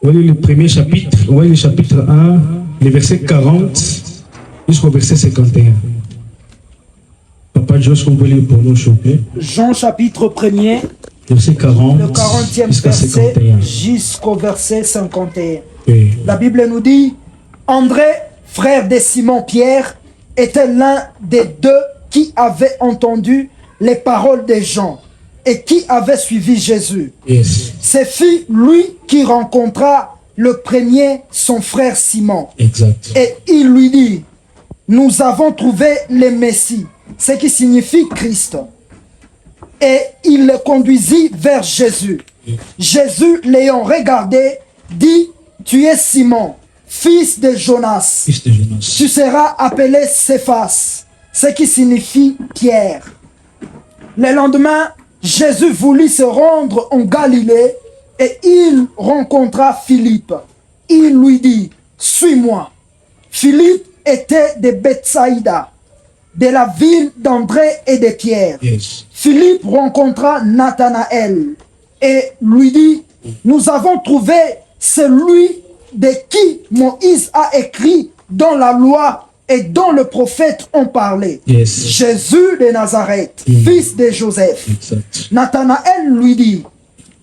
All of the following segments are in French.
On va lire le premier chapitre, on va lire le chapitre 1, les versets 40 jusqu'au verset 51. Papa Josh, qu'on peut lire pour nous, s'il vous plaît. Jean chapitre 1er, verset 40, le 40e verset jusqu'au verset 51. Oui. La Bible nous dit, André, frère de Simon-Pierre, était l'un des deux qui avait entendu les paroles de Jean et qui avait suivi Jésus. Yes. Ce fut lui qui rencontra le premier son frère Simon. Exact. Et il lui dit, nous avons trouvé le Messie, ce qui signifie Christ. Et il le conduisit vers Jésus. Jésus, l'ayant regardé, dit, tu es Simon, fils de Jonas. Fils de Jonas. Tu seras appelé Céphas, ce qui signifie Pierre. Le lendemain, Jésus voulut se rendre en Galilée et il rencontra Philippe. Il lui dit, suis-moi. Philippe était de Bethsaïda, de la ville d'André et de Pierre. Yes. Philippe rencontra Nathanaël et lui dit, nous avons trouvé celui de qui Moïse a écrit dans la loi et dont le prophète ont parlé. Yes. Jésus de Nazareth, fils de Joseph. Exact. Nathanaël lui dit,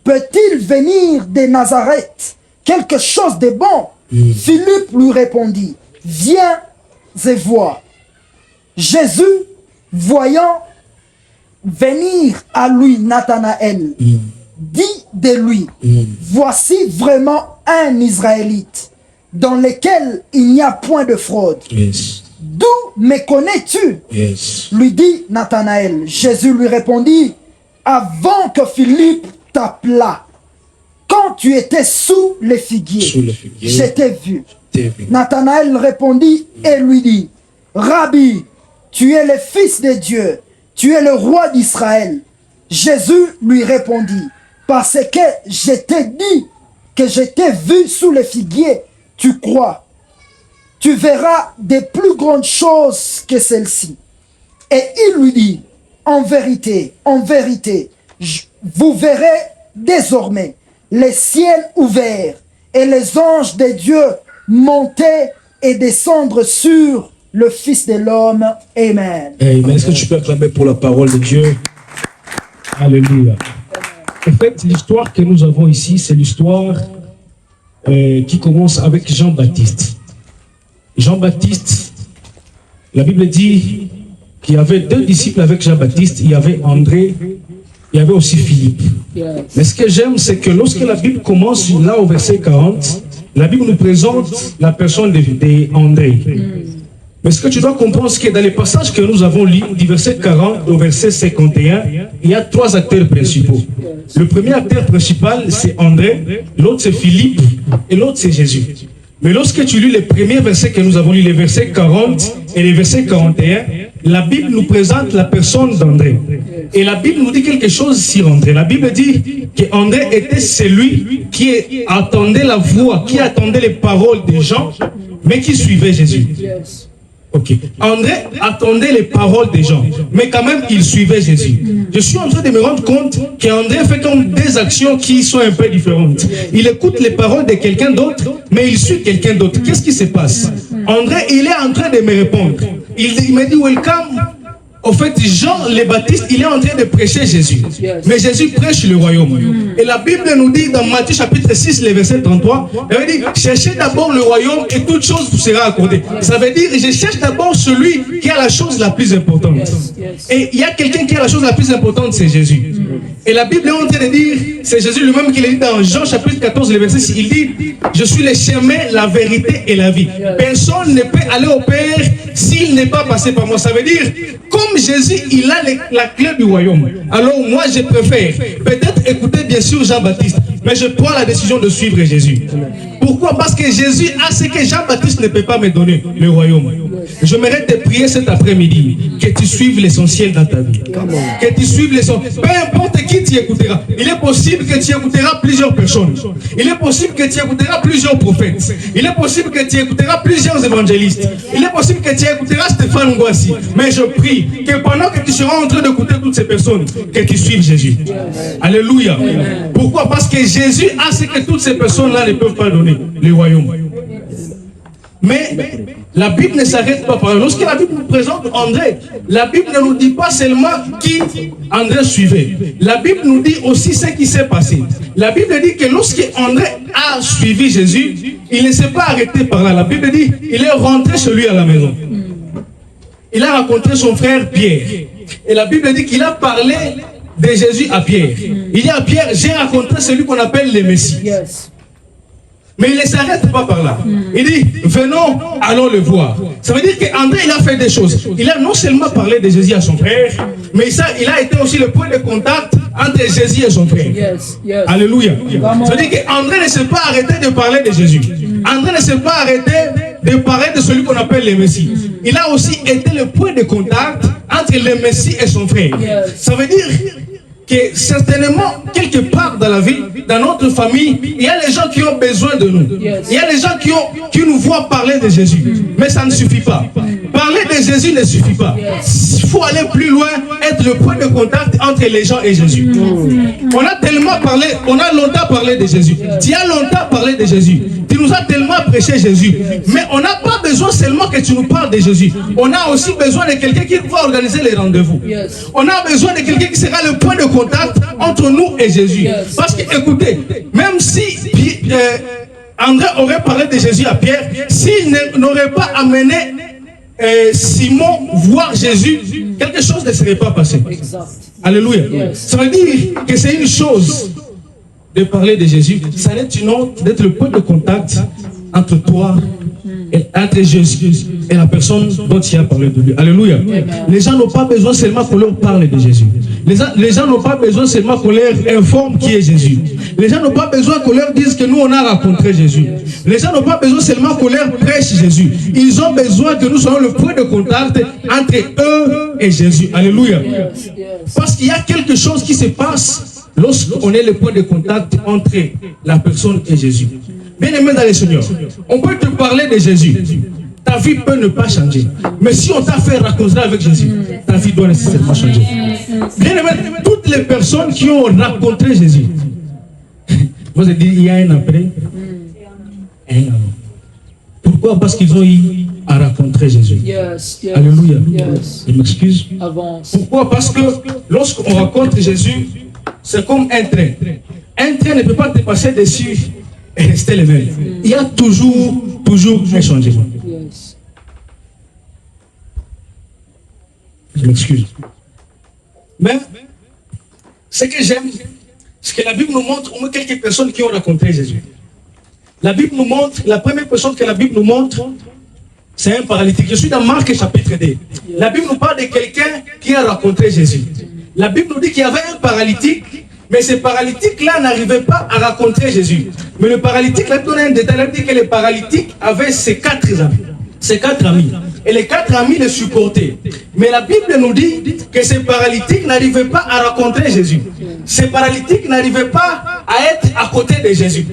peut-il venir de Nazareth quelque chose de bon? Philippe lui répondit, viens et vois. Jésus, voyant venir à lui Nathanaël, dit de lui, voici vraiment un Israélite dans lequel il n'y a point de fraude. Yes. D'où me connais-tu? Yes. Lui dit Nathanaël. Jésus lui répondit, avant que Philippe t'appelât, quand tu étais sous les figuiers, je t'ai vu. Nathanaël répondit et lui dit, Rabbi, tu es le fils de Dieu, tu es le roi d'Israël. Jésus lui répondit, parce que je t'ai dit que je t'ai vu sous les figuiers, tu crois. Tu verras de plus grandes choses que celles-ci. Et il lui dit, en vérité, vous verrez désormais les ciels ouverts et les anges de Dieu monter et descendre sur le Fils de l'homme. Amen. Amen. Est-ce que tu peux acclamer pour la parole de Dieu? Alléluia. En fait, l'histoire que nous avons ici, c'est l'histoire qui commence avec Jean-Baptiste. Jean-Baptiste, la Bible dit qu'il y avait deux disciples avec Jean-Baptiste. Il y avait André, il y avait aussi Philippe. Mais ce que j'aime, c'est que lorsque la Bible commence là au verset 40, la Bible nous présente la personne d'André. Mais ce que tu dois comprendre, c'est que dans les passages que nous avons lus, du verset 40 au verset 51, il y a trois acteurs principaux. Le premier acteur principal, c'est André, l'autre c'est Philippe, et l'autre c'est Jésus. Mais lorsque tu lis les premiers versets que nous avons lus, les versets 40 et les versets 41, la Bible nous présente la personne d'André. Et la Bible nous dit quelque chose sur André. La Bible dit qu'André était celui qui attendait la voix, qui attendait les paroles des gens, mais qui suivait Jésus. Ok. André attendait les paroles des gens, mais quand même il suivait Jésus. Je suis en train de me rendre compte qu'André fait comme des actions qui sont un peu différentes. Il écoute les paroles de quelqu'un d'autre, mais il suit quelqu'un d'autre. Qu'est-ce qui se passe? André, il est en train de me répondre. Il me dit welcome. En fait, Jean le Baptiste, il est en train de prêcher Jésus. Mais Jésus prêche le royaume. Et la Bible nous dit dans Matthieu chapitre 6, le verset 33, elle dit, cherchez d'abord le royaume et toute chose vous sera accordée. Ça veut dire, je cherche d'abord celui qui a la chose la plus importante. Et il y a quelqu'un qui a la chose la plus importante, c'est Jésus. Et la Bible est en train de dire, c'est Jésus lui-même qui l'a dit dans Jean chapitre 14, le verset 6, il dit, je suis le chemin, la vérité et la vie. Personne ne peut aller au Père s'il n'est pas passé par moi. Ça veut dire, comme Jésus, il a la clé du royaume. Alors moi, je préfère peut-être écouter bien sûr Jean-Baptiste, mais je prends la décision de suivre Jésus. Pourquoi? Parce que Jésus a ce que Jean-Baptiste ne peut pas me donner, le royaume. J'aimerais te prier cet après-midi que tu suives l'essentiel dans ta vie. Que tu suives l'essentiel. Peu importe qui tu écouteras. Il est possible que tu écouteras plusieurs personnes. Il est possible que tu écouteras plusieurs prophètes. Il est possible que tu écouteras plusieurs évangélistes. Il est possible que tu écouteras Stéphane Ngwasi. Mais je prie que pendant que tu seras en train d'écouter toutes ces personnes, que tu suives Jésus. Alléluia. Pourquoi? Parce que Jésus a ce que toutes ces personnes-là ne peuvent pas donner, le royaume. Mais la Bible ne s'arrête pas par là. Lorsque la Bible nous présente André, la Bible ne nous dit pas seulement qui André suivait. La Bible nous dit aussi ce qui s'est passé. La Bible dit que lorsque André a suivi Jésus, il ne s'est pas arrêté par là. La Bible dit qu'il est rentré chez lui à la maison. Il a rencontré son frère Pierre. Et la Bible dit qu'il a parlé de Jésus à Pierre. Il dit à Pierre, j'ai rencontré celui qu'on appelle le Messie. Mais il ne s'arrête pas par là. Il dit, venons, allons le voir. Ça veut dire qu'André, il a fait des choses. Il a non seulement parlé de Jésus à son frère, mais ça, il a été aussi le point de contact entre Jésus et son frère. Alléluia. Ça veut dire qu'André ne s'est pas arrêté de parler de Jésus. André ne s'est pas arrêté de parler de celui qu'on appelle le Messie. Il a aussi été le point de contact entre le Messie et son frère. Ça veut dire que certainement, quelque part dans la vie, dans notre famille, il y a les gens qui ont besoin de nous. Il y a les gens qui nous voient parler de Jésus. Mais ça ne suffit pas. Parler de Jésus ne suffit pas. Il faut aller plus loin, être le point de contact entre les gens et Jésus. On a tellement parlé, on a longtemps parlé de Jésus. Tu as longtemps parlé de Jésus. Tu nous as tellement prêché Jésus. Mais on n'a pas besoin seulement que tu nous parles de Jésus. On a aussi besoin de quelqu'un qui va organiser les rendez-vous. On a besoin de quelqu'un qui sera le point de contact entre nous et Jésus. Parce que, écoutez, même si André aurait parlé de Jésus à Pierre, s'il n'aurait pas amené Simon voir Jésus, quelque chose ne serait pas passé. Alléluia. Ça veut dire que c'est une chose de parler de Jésus, ça n'est une autre d'être le point de contact entre toi et entre Jésus et la personne dont tu as parlé de lui. Alléluia. Les gens n'ont pas besoin seulement qu'on leur parle de Jésus. Les gens n'ont pas besoin seulement qu'on leur informe qui est Jésus. Les gens n'ont pas besoin qu'on leur dise que nous on a rencontré Jésus. Les gens n'ont pas besoin seulement qu'on leur prêche Jésus. Ils ont besoin que nous soyons le point de contact entre eux et Jésus. Alléluia. Parce qu'il y a quelque chose qui se passe lorsqu'on est le point de contact entre la personne et Jésus. Bien aimé dans le Seigneur, on peut te parler de Jésus. Ta vie peut ne pas changer. Mais si on t'a fait rencontrer avec Jésus, ta vie doit nécessairement changer. Bien aimé, toutes les personnes qui ont rencontré Jésus, vous avez dit, il y a un après et un avant. Pourquoi? Parce qu'ils ont eu à rencontrer Jésus. Alléluia. Je m'excuse. Pourquoi? Parce que lorsqu'on rencontre Jésus, c'est comme un train. Un train ne peut pas te passer dessus et rester le même. Il y a toujours un changement. Je m'excuse. Mais ce que j'aime, c'est que la Bible nous montre au moins quelques personnes qui ont rencontré Jésus. La Bible nous montre, la première personne que la Bible nous montre, c'est un paralytique. Je suis dans Marc chapitre 2. La Bible nous parle de quelqu'un qui a rencontré Jésus. La Bible nous dit qu'il y avait un paralytique, mais ce paralytique-là n'arrivait pas à rencontrer Jésus. Mais le paralytique, là, on a un détail, il dit que le paralytique avait ses 4 amis. Ses 4 amis. Et les 4 amis le supportaient. Mais la Bible nous dit que ce paralytique n'arrivait pas à rencontrer Jésus. Ce paralytique n'arrivait pas à être à côté de Jésus.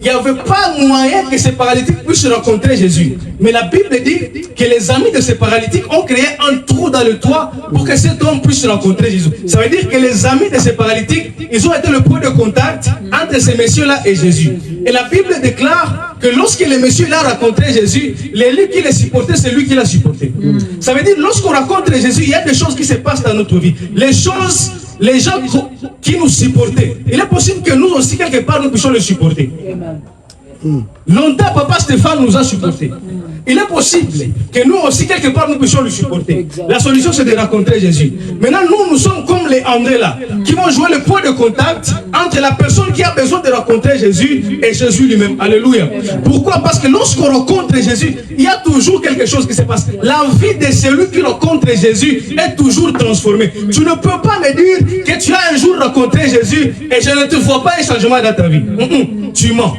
Il n'y avait pas moyen que ce paralytique puisse rencontrer Jésus. Mais la Bible dit que les amis de ce paralytique ont créé un trou dans le toit pour que cet homme puisse rencontrer Jésus. Ça veut dire que les amis de ce paralytique, ils ont été le point de contact entre ces messieurs-là et Jésus. Et la Bible déclare que lorsque les messieurs a rencontré Jésus, lui qui les supportait, c'est lui qui l'a supporté. Ça veut dire lorsqu'on rencontre Jésus, il y a des choses qui se passent dans notre vie. Les gens qui nous supportaient, il est possible que nous aussi, quelque part, nous puissions les supporter. Longtemps, papa Stéphane nous a supportés. Il est possible que nous aussi, quelque part, nous puissions le supporter. La solution, c'est de rencontrer Jésus. Maintenant, nous sommes comme les André là, qui vont jouer le point de contact entre la personne qui a besoin de rencontrer Jésus et Jésus lui-même. Alléluia. Pourquoi? Parce que lorsqu'on rencontre Jésus, il y a toujours quelque chose qui se passe. La vie de celui qui rencontre Jésus est toujours transformée. Tu ne peux pas me dire que tu as un jour rencontré Jésus et je ne te vois pas un changement dans ta vie. tu mens.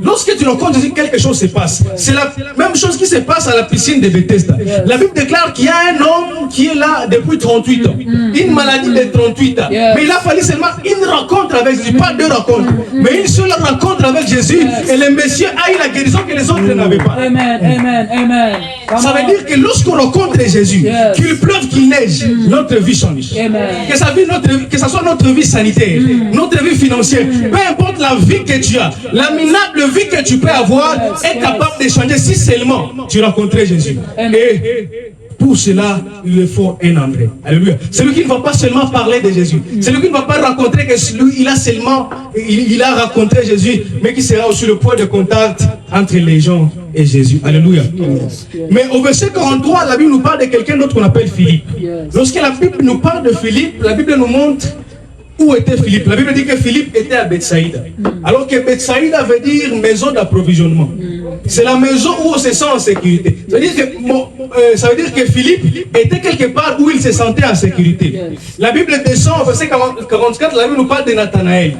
Lorsque tu rencontres Jésus, quelque chose se passe. C'est la même chose qui se passe à la piscine de Bethesda. La Bible déclare qu'il y a un homme qui est là depuis 38 ans. Une maladie de 38 ans. Mais il a fallu seulement une rencontre avec Jésus, pas deux rencontres, mais une seule rencontre avec Jésus. Et le monsieur a eu la guérison que les autres n'avaient pas. Ça veut dire que lorsqu'on rencontre Jésus, qu'il pleuve, qu'il neige, notre vie change. Que ce soit notre vie sanitaire, notre vie financière, peu importe la vie que tu as, la minable vie que tu peux avoir est capable de changer si seulement tu rencontrais Jésus. Et pour cela, il faut un André. Alléluia. Celui qui ne va pas seulement parler de Jésus. Celui qui ne va pas rencontrer que celui, il a rencontré Jésus, mais qui sera aussi le point de contact entre les gens et Jésus. Alléluia. Mais au verset 43, la Bible nous parle de quelqu'un d'autre qu'on appelle Philippe. Lorsque la Bible nous parle de Philippe, la Bible nous montre où était Philippe. La Bible dit que Philippe était à Bethsaïda. Alors que Bethsaïda veut dire maison d'approvisionnement. C'est la maison où on se sent en sécurité. Ça veut dire que Philippe était quelque part où il se sentait en sécurité. La Bible descend au verset 44, la Bible nous parle de Nathanaël.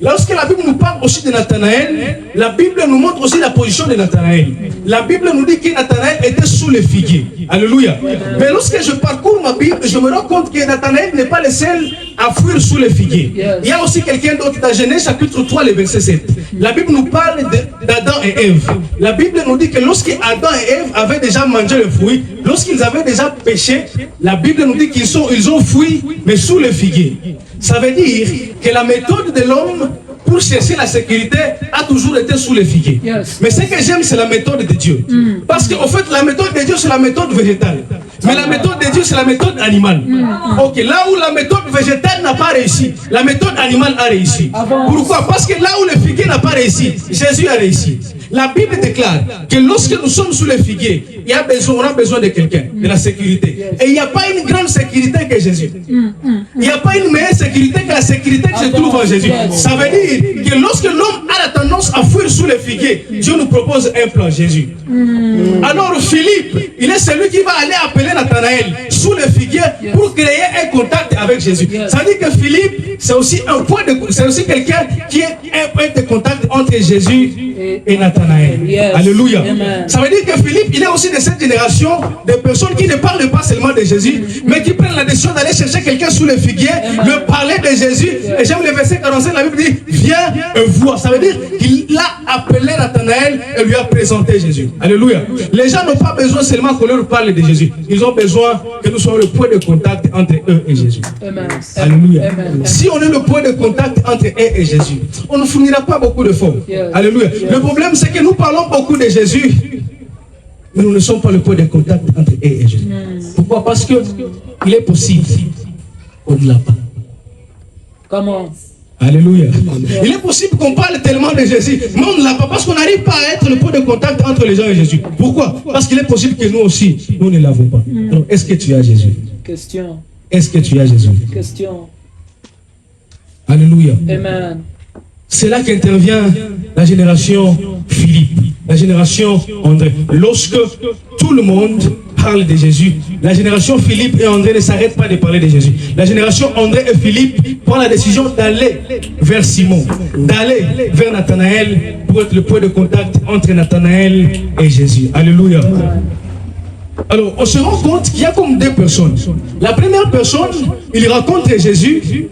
Lorsque la Bible nous parle aussi de Nathanaël, la Bible nous montre aussi la position de Nathanaël. La Bible nous dit que Nathanaël était sous les figuiers. Alléluia. Mais lorsque je parcours ma Bible, je me rends compte que Nathanaël n'est pas le seul à fuir sous les figuiers. Il y a aussi quelqu'un d'autre dans Genèse chapitre 3, le verset 7. La Bible nous parle d'Adam et Ève. La Bible nous dit que lorsque Adam et Ève avaient déjà mangé le fruit, lorsqu'ils avaient déjà péché, la Bible nous dit qu'ils ont fui, mais sous les figuiers. Ça veut dire que la méthode de l'homme pour chercher la sécurité a toujours été sous les figuiers. Mais ce que j'aime, c'est la méthode de Dieu. Parce qu'en fait, la méthode de Dieu, c'est la méthode végétale. Mais la méthode de Dieu, c'est la méthode animale. Ok, là où la méthode végétale n'a pas réussi, la méthode animale a réussi. Pourquoi? Parce que là où le figuier n'a pas réussi, Jésus a réussi. La Bible déclare que lorsque nous sommes sous les figuiers, on a besoin de quelqu'un, de la sécurité. Et il n'y a pas une grande sécurité que Jésus. Il n'y a pas une meilleure sécurité que la sécurité que se trouve en Jésus. Ça veut dire que lorsque l'homme a la tendance à fuir sous les figuiers, Dieu nous propose un plan, Jésus. Alors Philippe, il est celui qui va aller appeler Nathanaël sous les figuiers pour créer un contact avec Jésus. Ça veut dire que Philippe, c'est aussi quelqu'un qui est un point de contact entre Jésus et Nathanaël. Alléluia. Ça veut dire que Philippe, il est aussi de cette génération de personnes qui ne parlent pas seulement de Jésus, mais qui prennent la décision d'aller chercher quelqu'un sous les figuiers, de parler de Jésus. Et j'aime le verset 45, la Bible dit, viens et vois. Ça veut dire qu'il a appelé Nathanaël et lui a présenté Jésus. Alléluia. Les gens n'ont pas besoin seulement qu'on leur parle de Jésus. Ils ont besoin que nous soyons le point de contact entre eux et Jésus. Alléluia. Si on est le point de contact entre eux et Jésus, on ne fournira pas beaucoup d'efforts. Alléluia. Le problème, c'est que nous parlons beaucoup de Jésus, mais nous ne sommes pas le point de contact entre eux et Jésus. Pourquoi? Parce que il est possible qu'on ne l'a pas. Comment? Alléluia. Il est possible qu'on parle tellement de Jésus, mais on ne l'a pas parce qu'on n'arrive pas à être le point de contact entre les gens et Jésus. Pourquoi? Parce qu'il est possible que nous aussi, nous ne l'avons pas. Alors, est-ce que tu as Jésus? Question. Est-ce que tu as Jésus? Question. Alléluia. Amen. C'est là qu'intervient la génération Philippe, la génération André. Lorsque tout le monde parle de Jésus, la génération Philippe et André ne s'arrêtent pas de parler de Jésus. La génération André et Philippe prend la décision d'aller vers Simon, d'aller vers Nathanaël pour être le point de contact entre Nathanaël et Jésus. Alléluia. Alors, on se rend compte qu'il y a comme deux personnes. La première personne, il rencontre Jésus.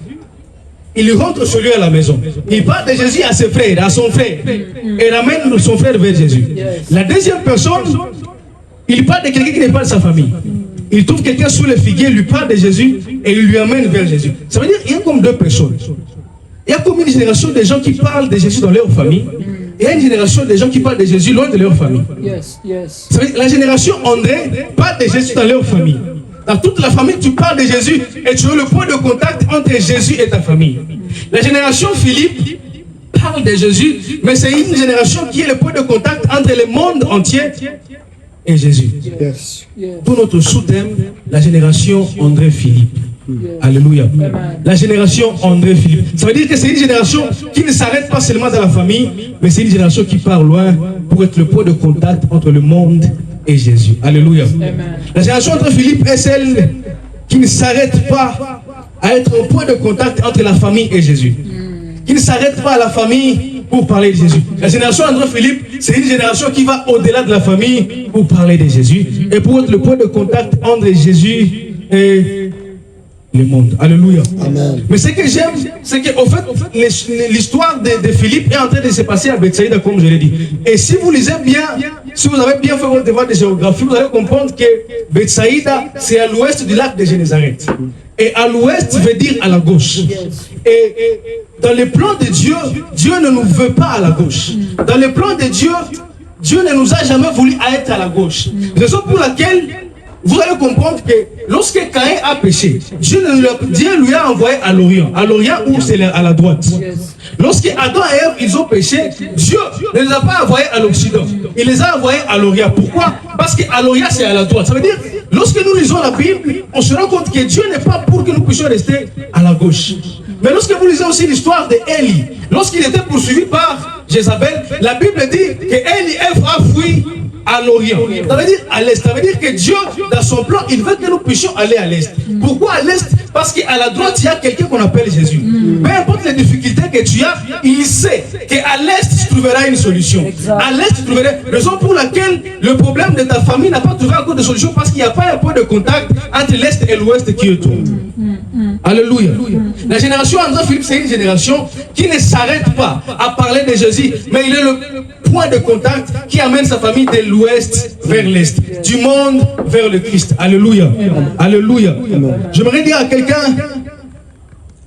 Il rentre chez lui à la maison. Il parle de Jésus à ses frères, à son frère. Et ramène son frère vers Jésus. La deuxième personne, il parle de quelqu'un qui n'est pas de sa famille. Il trouve quelqu'un sous les figuiers, lui parle de Jésus et il lui amène vers Jésus. Ça veut dire qu'il y a comme deux personnes. Il y a comme une génération de gens qui parlent de Jésus dans leur famille. Et il y a une génération de gens qui parlent de Jésus loin de leur famille. Ça veut dire, la génération André parle de Jésus dans leur famille. Dans toute la famille, tu parles de Jésus et tu as le point de contact entre Jésus et ta famille. La génération Philippe parle de Jésus, mais c'est une génération qui est le point de contact entre le monde entier et Jésus. Pour notre sous-thème, la génération André-Philippe. Alléluia. La génération André-Philippe. Ça veut dire que c'est une génération qui ne s'arrête pas seulement dans la famille, mais c'est une génération qui part loin pour être le point de contact entre le monde et Jésus. Alléluia. La génération André-Philippe est celle qui ne s'arrête pas à être au point de contact entre la famille et Jésus. Qui ne s'arrête pas à la famille pour parler de Jésus. La génération André Philippe, c'est une génération qui va au-delà de la famille pour parler de Jésus et pour être le point de contact entre Jésus et le monde. Alléluia. Amen. Mais ce que j'aime, c'est qu'au fait, l'histoire de Philippe est en train de se passer à Bethsaïda, comme je l'ai dit. Et si vous lisez bien, si vous avez bien fait votre devoir de géographie, vous allez comprendre que Bethsaïda, c'est à l'ouest du lac de Génézareth. Et à l'ouest veut dire à la gauche. Et dans les plans de Dieu, Dieu ne nous veut pas à la gauche. Dans les plans de Dieu, Dieu ne nous a jamais voulu être à la gauche. Raison pour laquelle vous allez comprendre que lorsque Caïn a péché, Dieu lui a envoyé à l'Orient où c'est à la droite. Lorsque Adam et Ève ils ont péché, Dieu ne les a pas envoyés à l'Occident, il les a envoyés à l'Orient. Pourquoi? Parce qu'à l'Orient c'est à la droite. Ça veut dire, lorsque nous lisons la Bible, on se rend compte que Dieu n'est pas pour que nous puissions rester à la gauche. Mais lorsque vous lisez aussi l'histoire d'Élie, lorsqu'il était poursuivi par Jézabel, la Bible dit que Élie a fui à l'Orient. Ça veut dire à l'Est. Ça veut dire que Dieu, dans son plan, il veut que nous puissions aller à l'Est. Pourquoi à l'Est? Parce qu'à la droite, il y a quelqu'un qu'on appelle Jésus. Peu importe les difficultés que tu as, il sait qu'à l'Est, tu trouveras une solution. À l'Est, tu trouveras... Raison pour laquelle le problème de ta famille n'a pas trouvé encore de solution, parce qu'il n'y a pas un point de contact entre l'Est et l'Ouest qui est autour. Alléluia. La génération André Philippe, c'est une génération qui ne s'arrête pas à parler de Jésus, mais il est le point de contact qui amène sa famille de l'ouest vers l'est, du monde vers le Christ. Alléluia. Alléluia. J'aimerais dire à quelqu'un,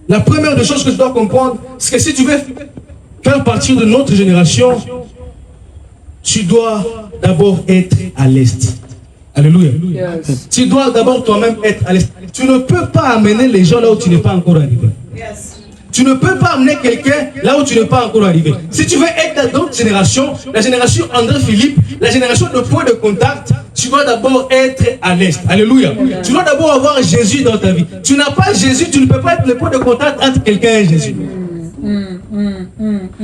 la première des choses que tu dois comprendre, c'est que si tu veux faire partie de notre génération, tu dois d'abord être à l'est. Alléluia. Yes. Tu dois d'abord toi-même être à l'est. Tu ne peux pas amener les gens là où tu n'es pas encore arrivé. Yes. Tu ne peux pas amener quelqu'un là où tu n'es pas encore arrivé. Si tu veux être dans d'autres générations, la génération André Philippe, la génération de point de contact, tu dois d'abord être à l'est. Alléluia. Yes. Tu dois d'abord avoir Jésus dans ta vie. Tu n'as pas Jésus, tu ne peux pas être le point de contact entre quelqu'un et Jésus.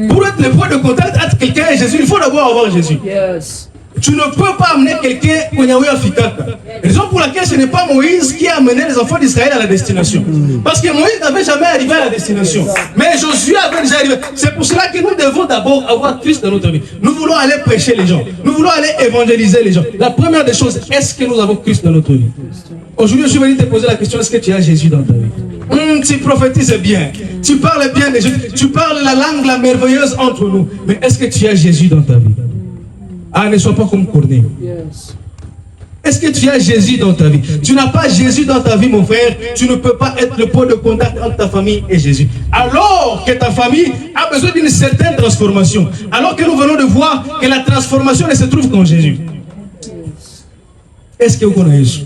Pour être le point de contact entre quelqu'un et Jésus, il faut d'abord avoir Jésus. Yes. Tu ne peux pas amener quelqu'un au Yahweh Afrikaka. Raison pour laquelle ce n'est pas Moïse qui a amené les enfants d'Israël à la destination. Parce que Moïse n'avait jamais arrivé à la destination. Mais Josué avait déjà arrivé. C'est pour cela que nous devons d'abord avoir Christ dans notre vie. Nous voulons aller prêcher les gens. Nous voulons aller évangéliser les gens. La première des choses, est-ce que nous avons Christ dans notre vie? Aujourd'hui, je suis venu te poser la question, est-ce que tu as Jésus dans ta vie? Tu prophétises bien. Tu parles bien de Jésus. Tu parles la langue la merveilleuse entre nous. Mais est-ce que tu as Jésus dans ta vie? Ah, ne sois pas comme Corneille. Yes. Est-ce que tu as Jésus dans ta vie? Tu n'as pas Jésus dans ta vie, mon frère. Tu ne peux pas être le point de contact entre ta famille et Jésus. Alors que ta famille a besoin d'une certaine transformation. Alors que nous venons de voir que la transformation ne se trouve qu'en Jésus. Yes. Est-ce que vous connaissez Jésus?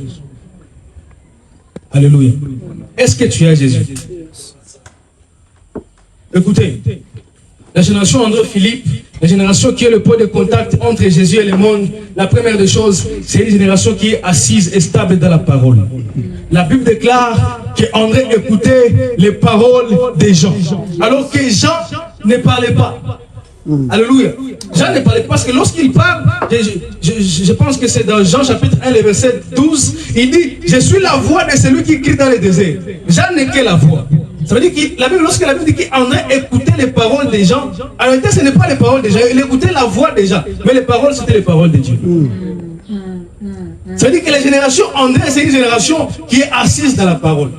Alléluia. Est-ce que tu as Jésus? Yes. Écoutez. La génération André Philippe, la génération qui est le point de contact entre Jésus et le monde, la première des choses, c'est une génération qui est assise et stable dans la parole. La Bible déclare qu'André écoutait les paroles des gens, alors que Jean ne parlait pas. Alléluia. Jean ne parlait pas parce que lorsqu'il parle, je pense que c'est dans Jean chapitre 1, le verset 12, il dit, je suis la voix de celui qui crie dans le désert. Jean n'est que la voix. Ça veut dire que lorsque la Bible dit qu'André écoutait les paroles des gens, en réalité ce n'est pas les paroles des gens, il écoutait la voix des gens, mais les paroles c'était les paroles de Dieu. Ça veut dire que la génération André, c'est une génération qui est assise dans la parole.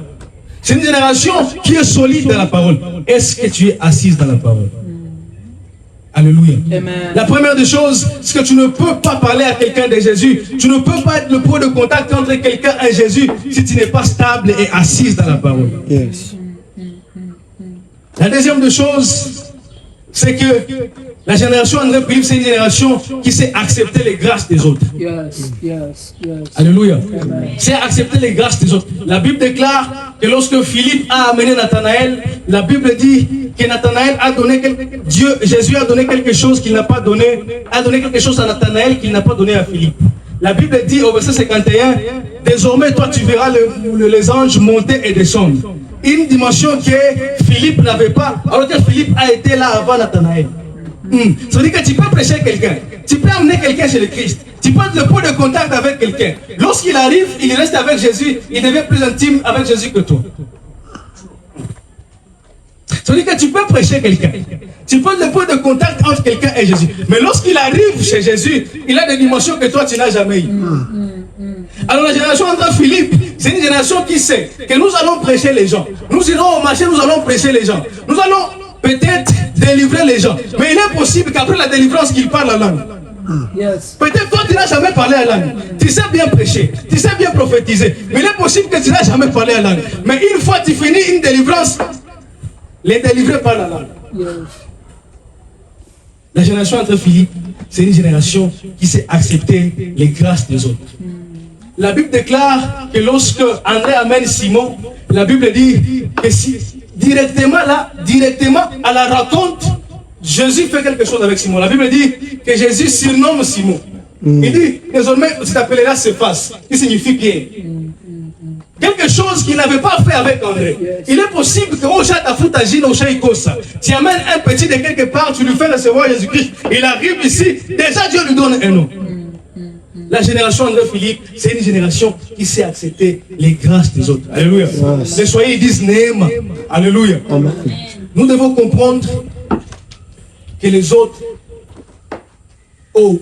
C'est une génération qui est solide dans la parole. Est-ce que tu es assise dans la parole? Alléluia. Amen. La première des choses, c'est que tu ne peux pas parler à quelqu'un de Jésus. Tu ne peux pas être le point de contact entre quelqu'un et Jésus si tu n'es pas stable et assise dans la parole. Yes. La deuxième des choses, c'est que la génération André Philippe, c'est une génération qui sait accepter les grâces des autres. Yes, yes, yes. Alléluia. C'est accepter les grâces des autres. La Bible déclare que lorsque Philippe a amené Nathanaël, la Bible dit que Nathanaël a donné Jésus a donné quelque chose qu'il n'a pas donné, a donné quelque chose à Nathanaël qu'il n'a pas donné à Philippe. La Bible dit au verset 51, désormais toi tu verras les anges monter et descendre. Une dimension que Philippe n'avait pas, alors que Philippe a été là avant Nathanaël. Ça veut dire que tu peux prêcher quelqu'un, tu peux amener quelqu'un chez le Christ, tu peux être le point de contact avec quelqu'un. Lorsqu'il arrive, il reste avec Jésus, il devient plus intime avec Jésus que toi. C'est-à-dire que tu peux prêcher quelqu'un. Tu peux le point de contact entre quelqu'un et Jésus. Mais lorsqu'il arrive chez Jésus, il a des dimensions que toi, tu n'as jamais eues. Alors la génération entre Philippe, c'est une génération qui sait que nous allons prêcher les gens. Nous irons au marché, nous allons prêcher les gens. Nous allons peut-être délivrer les gens. Mais il est possible qu'après la délivrance, qu'ils parlent la langue. Yes. Peut-être toi, tu n'as jamais parlé à langue. Tu sais bien prêcher, tu sais bien prophétiser. Mais il est possible que tu n'as jamais parlé à langue. Mais une fois tu finis une délivrance, les délivrés parlent la langue. Yes. La génération entre Philippe, c'est une génération qui sait accepter les grâces des autres. La Bible déclare que lorsque André amène Simon, la Bible dit que si, directement à la rencontre, Jésus fait quelque chose avec Simon. La Bible dit que Jésus surnomme Simon. Il dit, désormais, tu t'appelleras Céphas, qui signifie Pierre. Quelque chose qu'il n'avait pas fait avec André. Il est possible que au chat à foutagine, au chat tu amènes un petit de quelque part, tu lui fais recevoir Jésus-Christ. Il arrive ici, déjà Dieu lui donne un nom. La génération André Philippe, c'est une génération qui sait accepter les grâces des autres. Alléluia. Les soyez, ils disent Néma. Alléluia. Amen. Nous devons comprendre que les autres ont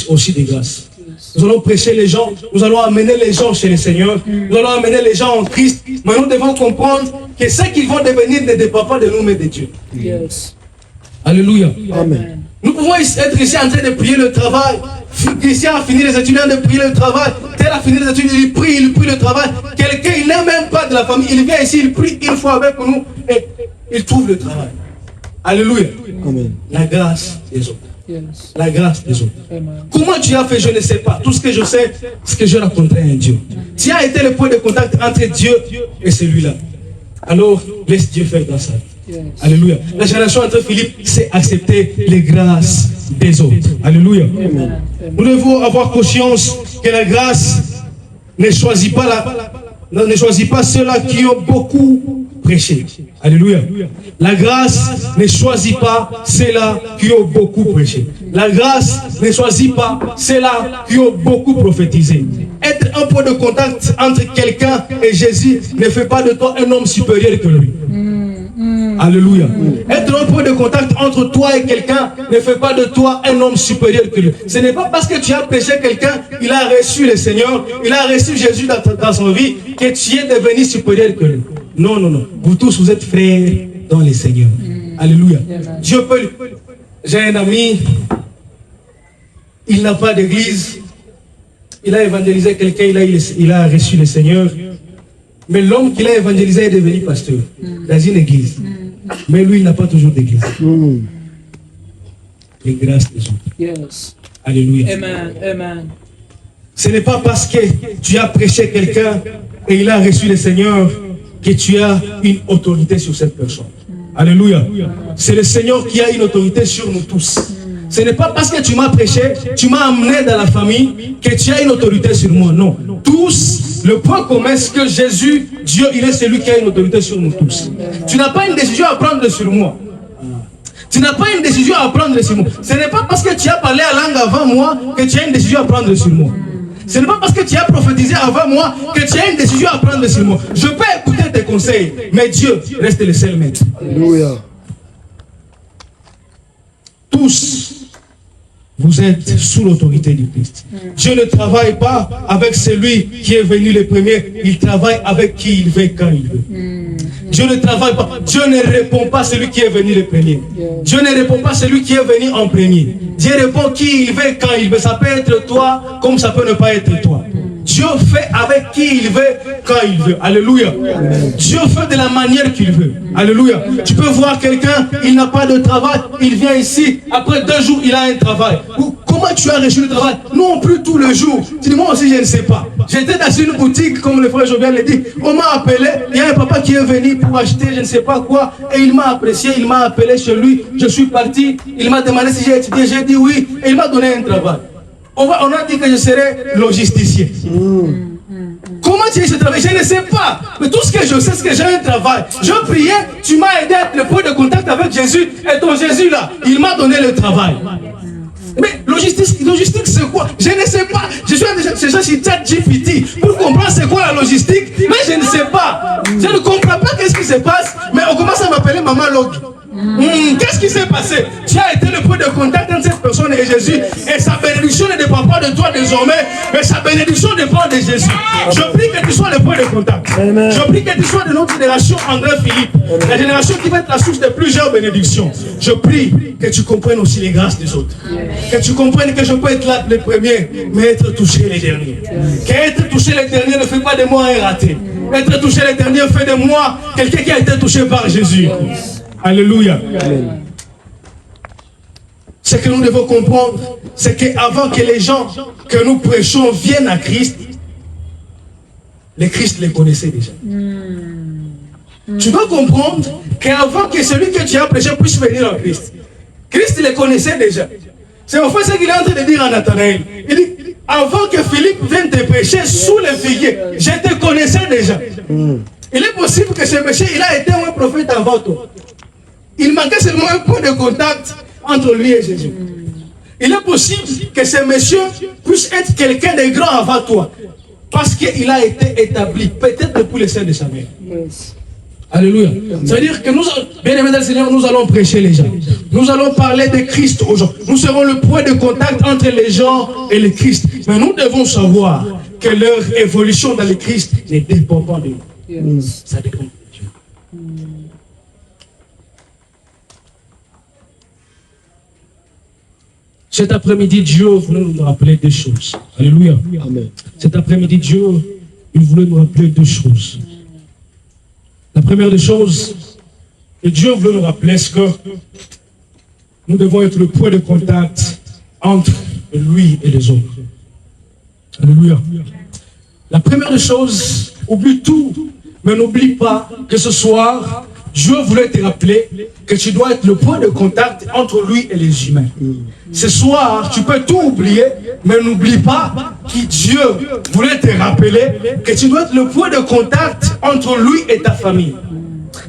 aussi des grâces. Nous allons prêcher les gens, nous allons amener les gens chez le Seigneur, nous allons amener les gens en Christ, mais nous devons comprendre que ce qu'ils vont devenir ne dépend pas de nous, mais de Dieu. Yes. Alléluia. Amen. Nous pouvons être ici en train de prier le travail. Christian a fini les études, de prier le travail. Tel a fini les études, il prie le travail. Quelqu'un, il n'est même pas de la famille, il vient ici, il prie une fois avec nous et il trouve le travail. Alléluia. Amen. La grâce des autres. Yes. La grâce des autres. Amen. Comment tu as fait, je ne sais pas. Tout ce que je sais, c'est que je rencontrais un Dieu. Tu as été le point de contact entre Dieu et celui-là. Alors, laisse Dieu faire dans sa vie. Yes. Alléluia. La génération entre Philippe sait accepter les grâces des autres. Alléluia. Amen. Nous devons avoir conscience que la grâce ne choisit pas ceux-là qui ont beaucoup prêché. Alléluia. La grâce ne choisit pas ceux-là qui ont beaucoup prêché. La grâce ne choisit pas ceux-là qui ont beaucoup prophétisé. Être un point de contact entre quelqu'un et Jésus ne fait pas de toi un homme supérieur que lui. Alléluia. Être un point de contact entre toi et quelqu'un ne fait pas de toi un homme supérieur que lui. Ce n'est pas parce que tu as prêché quelqu'un, il a reçu le Seigneur, il a reçu Jésus dans son vie, que tu es devenu supérieur que lui. Non, non, non. Vous tous, vous êtes frères dans le Seigneur. Alléluia. Dieu peut... J'ai un ami, il n'a pas d'église, il a évangélisé quelqu'un, il a reçu le Seigneur. Mais l'homme qu'il a évangélisé est devenu pasteur dans une église. Mais lui, il n'a pas toujours d'église. Les grâces des autres. Yes. Alléluia. Amen. Amen. Ce n'est pas parce que tu as prêché quelqu'un et il a reçu le Seigneur que tu as une autorité sur cette personne. Alléluia. C'est le Seigneur qui a une autorité sur nous tous. Ce n'est pas parce que tu m'as prêché, tu m'as amené dans la famille, que tu as une autorité sur moi. Non. Tous, le point commun, c'est que Jésus, Dieu, il est celui qui a une autorité sur nous tous. Tu n'as pas une décision à prendre sur moi. Tu n'as pas une décision à prendre sur moi. Ce n'est pas parce que tu as parlé à langue avant moi que tu as une décision à prendre sur moi. Ce n'est pas parce que tu as prophétisé avant moi que tu as une décision à prendre sur moi. Je peux écouter tes conseils, mais Dieu reste le seul maître. Alléluia. Tous, vous êtes sous l'autorité du Christ. Dieu ne travaille pas avec celui qui est venu le premier, il travaille avec qui il veut quand il veut. Dieu ne travaille pas, Dieu ne répond pas à celui qui est venu le premier. Dieu ne répond pas à celui qui est venu en premier. Dieu répond qui il veut quand il veut. Ça peut être toi comme ça peut ne pas être toi. Dieu fait avec qui il veut, quand il veut. Alléluia. Dieu fait de la manière qu'il veut. Alléluia. Tu peux voir quelqu'un, il n'a pas de travail, il vient ici, après 2 jours, il a un travail. Comment tu as reçu le travail? Non plus tous les jours. Tu dis, moi aussi, je ne sais pas. J'étais dans une boutique, comme le frère Jovial l'a dit, on m'a appelé, il y a un papa qui est venu pour acheter je ne sais pas quoi, et il m'a apprécié, il m'a appelé chez lui, je suis parti, il m'a demandé si j'ai étudié, j'ai dit oui, et il m'a donné un travail. On a dit que je serais logisticien. Comment tu as ce travail? Je ne sais pas. Mais tout ce que je sais, c'est que j'ai un travail. Je priais, tu m'as aidé à être le point de contact avec Jésus. Et ton Jésus là, il m'a donné le travail. Mais logistique c'est quoi? Je ne sais pas. Je suis déjà sur ChatGPT pour comprendre c'est quoi la logistique. Mais je ne sais pas. Je ne comprends pas que qu'est-ce qui se passe? Mais on commence à m'appeler Maman Log. Qu'est-ce qui s'est passé? Tu as été le point de contact entre cette personne et Jésus. Et sa bénédiction ne dépend pas de toi désormais, mais sa bénédiction dépend de Jésus. Je prie que tu sois le point de contact. Je prie que tu sois de notre génération André Philippe. La génération qui va être la source de plusieurs bénédictions. Je prie que tu comprennes aussi les grâces des autres. Que tu comprennes que je peux être là les premiers, mais être touché les derniers. Qu'être touché les derniers ne fait pas de moi un raté. Être touché les derniers fait de moi quelqu'un qui a été touché par Jésus. Alléluia. Ce que nous devons comprendre, c'est qu'avant que les gens que nous prêchons viennent à Christ, les Christ les connaissaient déjà. Tu dois comprendre qu'avant que celui que tu as prêché puisse venir en Christ, Christ les connaissait déjà. C'est en fait ce qu'il est en train de dire à Nathanaël. Il dit, avant que Philippe vienne te prêcher sous les figuiers, je te connaissais déjà. Il est possible que ce monsieur, il a été un prophète avant toi. Il manquait seulement un point de contact entre lui et Jésus. Il est possible que ce monsieur puisse être quelqu'un de grand avant toi. Parce qu'il a été établi, peut-être depuis le sein de sa mère. Alléluia. Ça veut dire que nous, bien aimés dans le Seigneur, nous allons prêcher les gens. Nous allons parler de Christ aux gens. Nous serons le point de contact entre les gens et le Christ. Mais nous devons savoir que leur évolution dans le Christ ne dépend pas de nous. Ça dépend de Dieu. Cet après-midi, Dieu voulait nous rappeler deux choses. Alléluia. Amen. Cet après-midi, Dieu, il voulait nous rappeler deux choses. La première des choses que Dieu voulait nous rappeler, c'est que nous devons être le point de contact entre lui et les autres. Alléluia. La première des choses, oublie tout, mais n'oublie pas que ce soir, Dieu voulait te rappeler que tu dois être le point de contact entre lui et les humains. Ce soir, tu peux tout oublier, mais n'oublie pas que Dieu voulait te rappeler que tu dois être le point de contact entre lui et ta famille.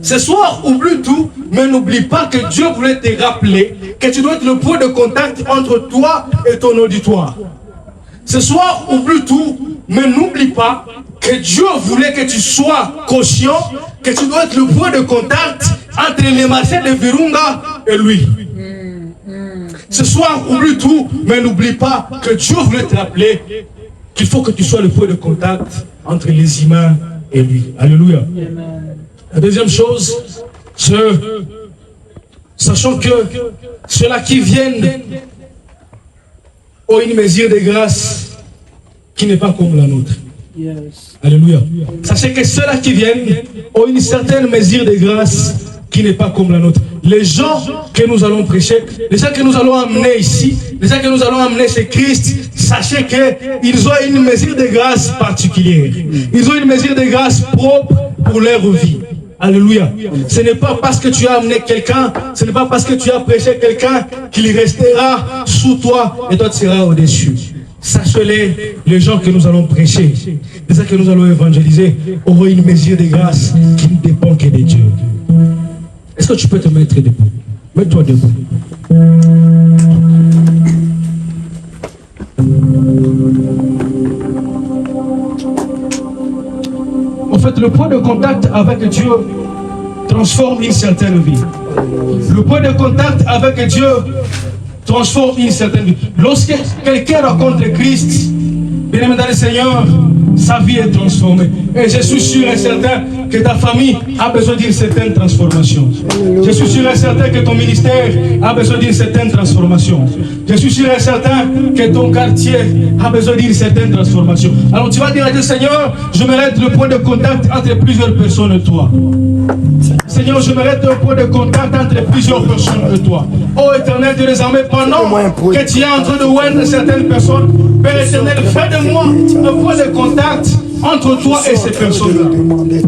Ce soir, oublie tout, mais n'oublie pas que Dieu voulait te rappeler que tu dois être le point de contact entre toi et ton auditoire. Ce soir, oublie tout, mais n'oublie pas que Dieu voulait que tu sois conscient que tu dois être le point de contact entre les marchés de Virunga et lui. Ce soir, oublie tout, mais n'oublie pas que Dieu voulait te rappeler qu'il faut que tu sois le point de contact entre les humains et lui. Alléluia. La deuxième chose, c'est sachant que ceux-là qui viennent ont une mesure de grâce qui n'est pas comme la nôtre. Alléluia. Sachez que ceux-là qui viennent ont une certaine mesure de grâce qui n'est pas comme la nôtre. Les gens que nous allons prêcher, les gens que nous allons amener ici, les gens que nous allons amener chez Christ, sachez qu'ils ont une mesure de grâce particulière. Ils ont une mesure de grâce propre pour leur vie. Alléluia. Ce n'est pas parce que tu as amené quelqu'un, ce n'est pas parce que tu as prêché quelqu'un qu'il restera sous toi et toi tu seras au-dessus. Sachez-les, les gens que nous allons prêcher, les gens que nous allons évangéliser, auront une mesure de grâce qui ne dépend que de Dieu. Est-ce que tu peux te mettre debout? Mets-toi debout. En fait, le point de contact avec Dieu transforme une certaine vie. Le point de contact avec Dieu transforme une certaine vie. Lorsque quelqu'un rencontre Christ, bien aimé dans le Seigneur, sa vie est transformée. Et je suis sûr et certain que ta famille a besoin d'une certaine transformation. Je suis sûr et certain que ton ministère a besoin d'une certaine transformation. Je suis sûr et certain que ton quartier a besoin d'une certaine transformation. Alors tu vas dire à Dieu, Seigneur, je mérite le point de contact entre plusieurs personnes et toi. Seigneur, je mérite un point de contact entre plusieurs personnes et toi. Oh Éternel Dieu des armées, pendant que tu es en train de oindre certaines personnes, Père éternel, fais de moi un point de contact entre toi et ces personnes-là.